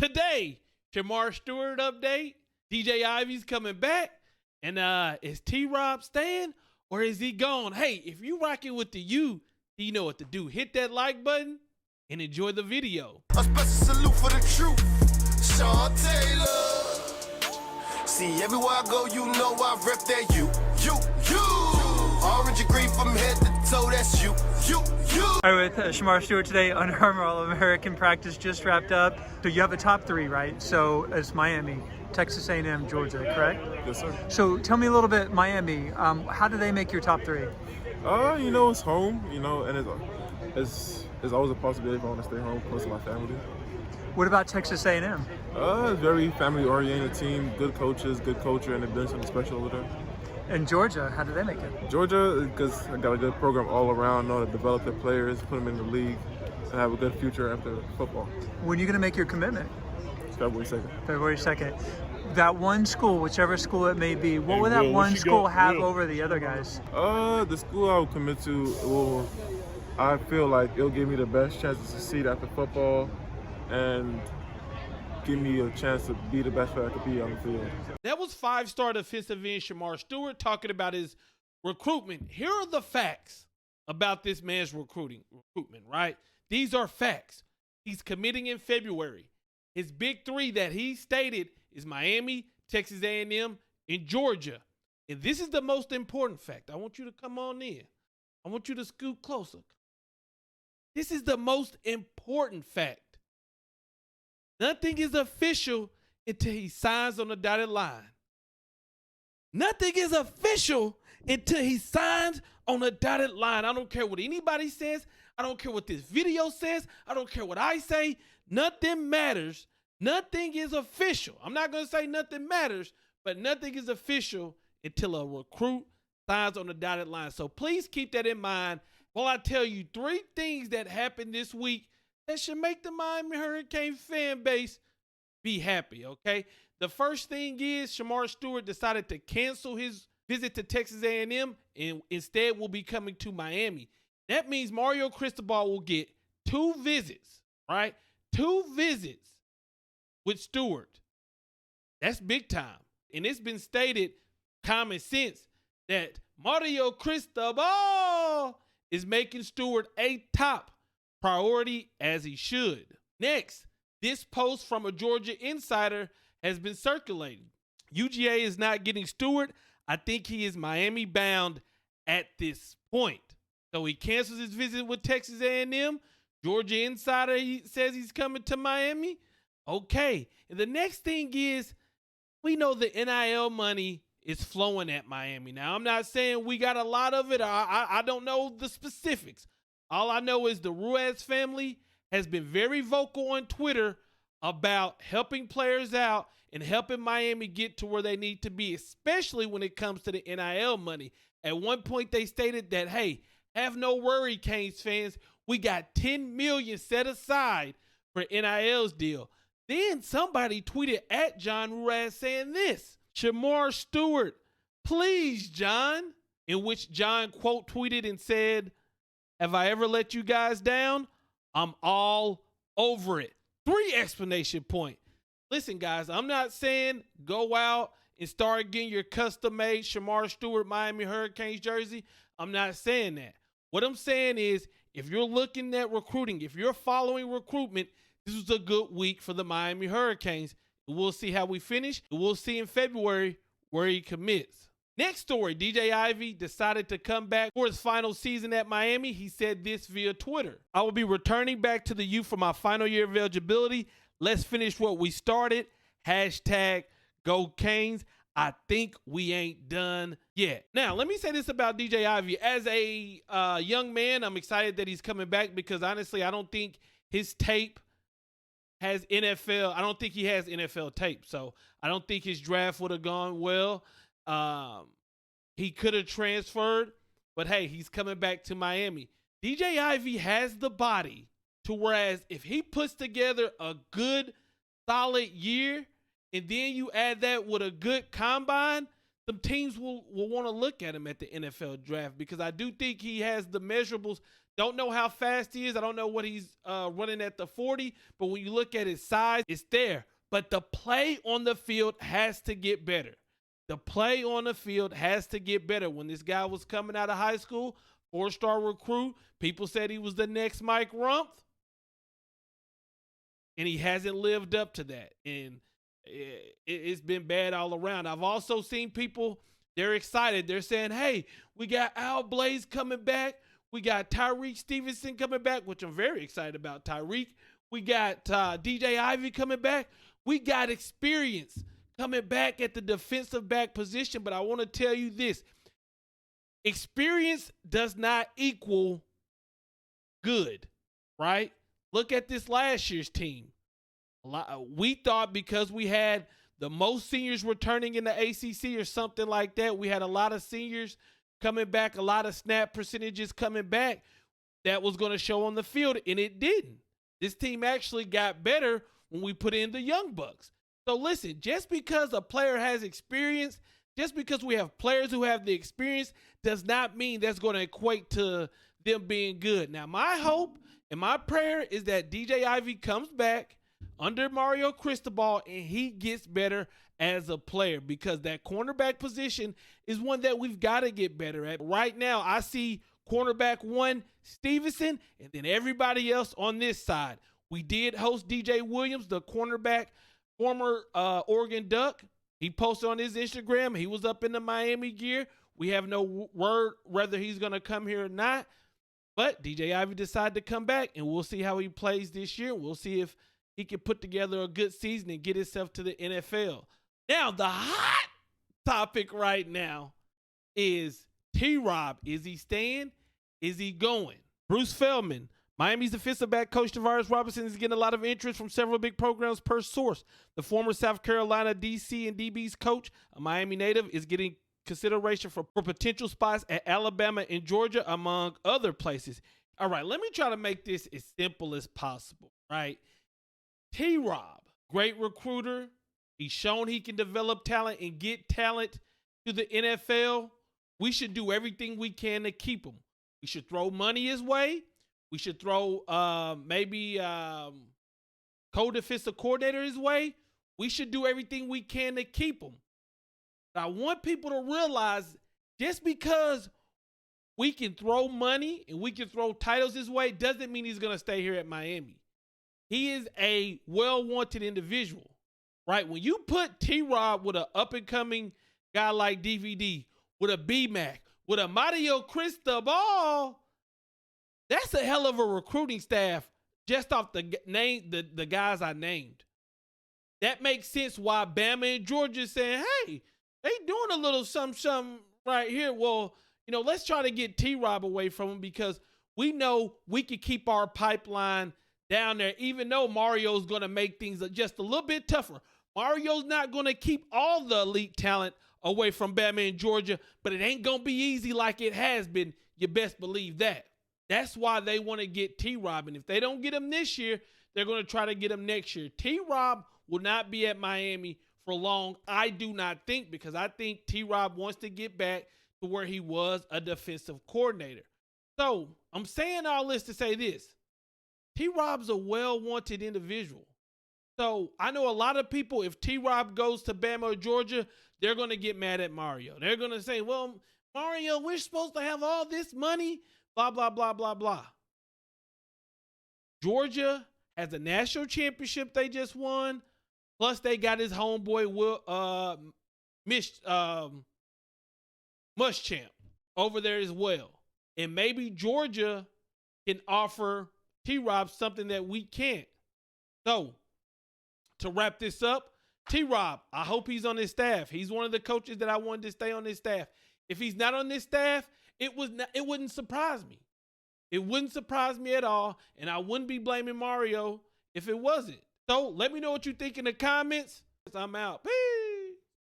Today, Shemar Stewart update. DJ Ivey's coming back. And is T-Rob staying or is he gone? Hey, if you rocking with the U, you know what to do. Hit that like button and enjoy the video. A special salute for the truth, Sean Taylor. See, everywhere I go, you know I rep that you. Orange and green from head to toe, that's you. All right, with Shemar Stewart today on Armor All-American practice just wrapped up. So you have a top three, right? So it's Miami, Texas A&M, Georgia, correct? Yes, sir. So tell me a little bit, Miami, how do they make your top three? It's home, and it's always a possibility if I want to stay home close to my family. What about Texas A&M? It's a very family-oriented team, good coaches, good culture, and they've done something special over there. And Georgia, how do they make it? Georgia, because I got a good program all around, know how to develop their players, put them in the league, and have a good future after football. When are you going to make your commitment? It's February 2nd. February 2nd. That one school, whichever school it may be, what would that one school have over the other guys? The school I would commit to, I feel like it'll give me the best chance to succeed after football and give me a chance to be the best player I could be on the field. That was five-star defensive end Shemar Stewart talking about his recruitment. Here are the facts about this man's recruitment, right? These are facts. He's committing in February. His big three that he stated is Miami, Texas A&M, and Georgia. And this is the most important fact. I want you to come on in. I want you to scoot closer. This is the most important fact. Nothing is official until he signs on the dotted line. Nothing is official until he signs on the dotted line. I don't care what anybody says. I don't care what this video says. I don't care what I say. Nothing matters. Nothing is official. I'm not going to say nothing matters, but nothing is official until a recruit signs on the dotted line. So please keep that in mind while I tell you three things that happened this week that should make the Miami Hurricane fan base be happy, okay? The first thing is Shemar Stewart decided to cancel his visit to Texas A&M and instead will be coming to Miami. That means Mario Cristobal will get 2 visits, right? 2 visits with Stewart. That's big time. And it's been stated, common sense, that Mario Cristobal is making Stewart a top priority as he should. Next, this post from a Georgia insider has been circulating. UGA is not getting Stewart. I think he is Miami bound at this point. So he cancels his visit with Texas A&M. Georgia insider says he's coming to Miami. Okay. And the next thing is we know the NIL money is flowing at Miami. Now, I'm not saying we got a lot of it. I don't know the specifics. All I know is the Ruiz family has been very vocal on Twitter about helping players out and helping Miami get to where they need to be, especially when it comes to the NIL money. At one point, they stated that, hey, have no worry, Canes fans. We got $10 million set aside for NIL's deal. Then somebody tweeted at John Ruiz saying this, Shemar Stewart, please, John, in which John quote tweeted and said, have I ever let you guys down? I'm all over it. 3 exclamation point. Listen, guys, I'm not saying go out and start getting your custom-made Shemar Stewart Miami Hurricanes jersey. I'm not saying that. What I'm saying is if you're looking at recruiting, if you're following recruitment, this was a good week for the Miami Hurricanes. We'll see how we finish. We'll see in February where he commits. Next story, DJ Ivey decided to come back for his final season at Miami. He said this via Twitter. I will be returning back to the U for my final year of eligibility. Let's finish what we started. Hashtag Go Canes. I think we ain't done yet. Now, let me say this about DJ Ivey. As a young man, I'm excited that he's coming back because honestly, I don't think his tape has NFL. I don't think he has NFL tape. So I don't think his draft would have gone well. He could have transferred, but hey, he's coming back to Miami. DJ Ivey has the body to whereas if he puts together a good, solid year, and then you add that with a good combine, some teams will want to look at him at the NFL draft because I do think he has the measurables. Don't know how fast he is. I don't know what he's running at the 40, but when you look at his size, it's there. But the play on the field has to get better. The play on the field has to get better. When this guy was coming out of high school, 4-star recruit, people said he was the next Mike Rumpf, and he hasn't lived up to that. And it's been bad all around. I've also seen people, they're excited. They're saying, hey, we got Al Blaze coming back. We got Tyreek Stevenson coming back, which I'm very excited about Tyreek. We got DJ Ivey coming back. We got experience coming back at the defensive back position. But I want to tell you this. Experience does not equal good, right? Look at this last year's team. We thought because we had the most seniors returning in the ACC or something like that, we had a lot of seniors coming back, a lot of snap percentages coming back, that was going to show on the field, and it didn't. This team actually got better when we put in the young bucks. So listen, just because a player has experience, just because we have players who have the experience, does not mean that's going to equate to them being good. Now, my hope and my prayer is that DJ Ivey comes back under Mario Cristobal and he gets better as a player, because that cornerback position is one that we've got to get better at. Right now, I see cornerback 1, Stevenson, and then everybody else on this side. We did host DJ Williams, the cornerback, former Oregon Duck. He posted on his Instagram. He was up in the Miami gear. We have no word whether he's going to come here or not. But DJ Ivey decided to come back, and we'll see how he plays this year. We'll see if he can put together a good season and get himself to the NFL. Now, the hot topic right now is T-Rob. Is he staying? Is he going? Bruce Feldman, Miami's defensive back coach Travaris Robinson, is getting a lot of interest from several big programs per source. The former South Carolina DC and DB's coach, a Miami native, is getting consideration for potential spots at Alabama and Georgia, among other places. All right, let me try to make this as simple as possible, right? T-Rob, great recruiter. He's shown he can develop talent and get talent to the NFL. We should do everything we can to keep him. We should throw money his way. We should throw co-defensive coordinator his way. We should do everything we can to keep him. But I want people to realize, just because we can throw money and we can throw titles his way doesn't mean he's going to stay here at Miami. He is a well-wanted individual, right? When you put T-Rob with an up-and-coming guy like DVD, with a B-Mac, with a Mario Cristobal, that's a hell of a recruiting staff just off the name, the guys I named. That makes sense why Bama and Georgia is saying, hey, they doing a little something right here. Well, you know, let's try to get T-Rob away from him, because we know we can keep our pipeline down there, even though Mario's going to make things just a little bit tougher. Mario's not going to keep all the elite talent away from Bama and Georgia, but it ain't going to be easy like it has been. You best believe that. That's why they want to get T-Rob. And if they don't get him this year, they're going to try to get him next year. T-Rob will not be at Miami for long, I do not think, because I think T-Rob wants to get back to where he was a defensive coordinator. So I'm saying all this to say this. T-Rob's a well-wanted individual. So I know a lot of people, if T-Rob goes to Bama or Georgia, they're going to get mad at Mario. They're going to say, well, Mario, we're supposed to have all this money, blah, blah, blah, blah, blah. Georgia has a national championship they just won. Plus, they got his homeboy, Muschamp over there as well. And maybe Georgia can offer T-Rob something that we can't. So, to wrap this up, T-Rob, I hope he's on his staff. He's one of the coaches that I wanted to stay on his staff. If he's not on this staff, it wouldn't surprise me. It wouldn't surprise me at all, and I wouldn't be blaming Mario if it wasn't. So let me know what you think in the comments. I'm out. Peace.